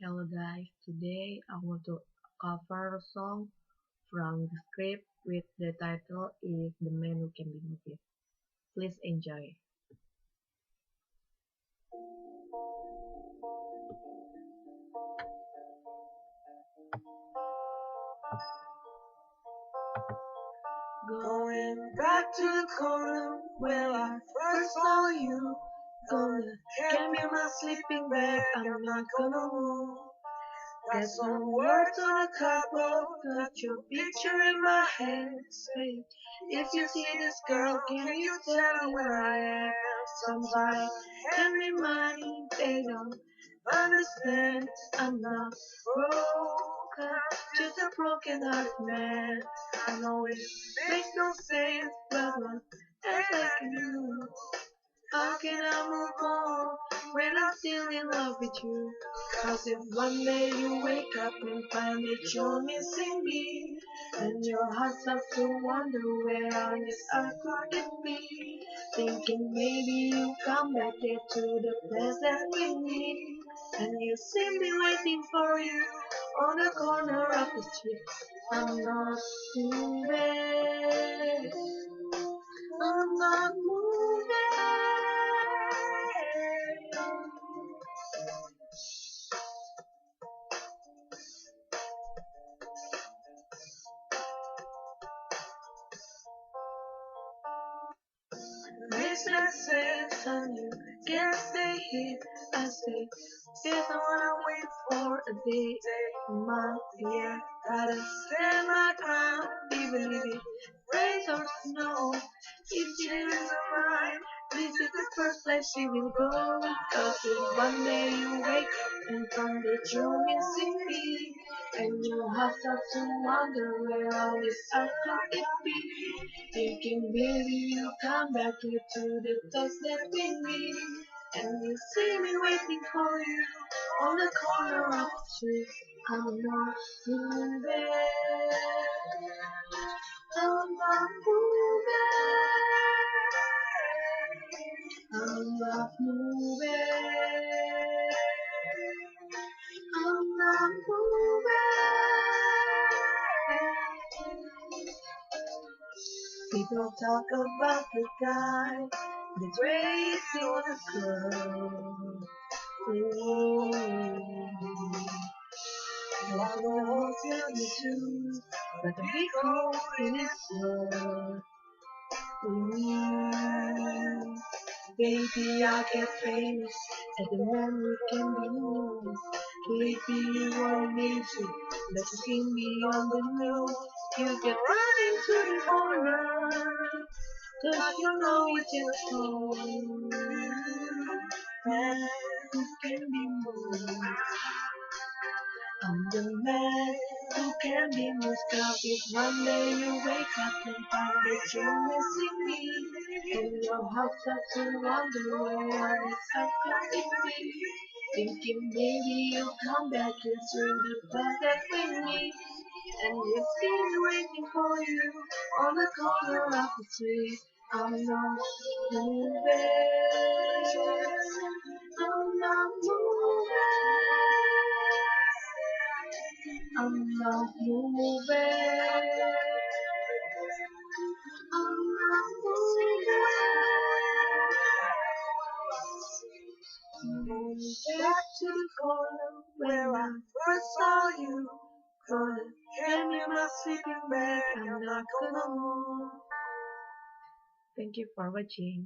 Hello guys, today I want to cover a song from the script with the title is The Man Who Can Be Moved. Please enjoy. Going back to the corner where I first saw you. Gonna get me my sleeping bag, I'm not gonna move. Got some words on a cardboard, got your picture in my head. Say, if you see this girl, can you tell me where I am? Sometimes hand me money, they don't understand. I'm not broken, just a broken hearted man. I know it makes no sense, but what else I can do? How can I move on when I'm still in love with you? Cause if one day you wake up and find that you're missing me, and your heart starts to wonder where on this earth could it be, thinking maybe you come back here to the place that we meet, and you see me waiting for you on the corner of the street. I'm not moving, I'm not moving. Makes no sense and you can't stay here. I say, if I wanna wait for a day, month, year, gotta stand my ground, even if it rains or snow. If she is mine, this is the first place she will go. Cause if one day you wake up and find that you're missing me, and your heart starts to wonder where all this earth could it be, thinking maybe you'll come back here to the place that we meet, and you see me waiting for you on the corner of the street. I'm not moving, I'm not moving, I'm not moving, I'm not moving. People talk about the guy that's racing with a girl. Ooh. I know feel you too, but the big hole in his world. Ooh. Baby, I get famous as the man who can be moved. Baby, you are amazing, but you see me on the news. You get running to the corner, cause you know it's just home. Man who can be moved. I'm the man who can be moved. Cause if one day you wake up and find that you're missing me, and your heart starts to wonder where it's up to be, thinking maybe you'll come back into the place that we meet, and you see me waiting for you on the corner of the street. I'm not moving, I'm not moving, I'm not moving, I'm not moving. Back to the corner where I first saw you. Gonna hand me my sleeping bag, I'm not gonna move. Thank you for watching.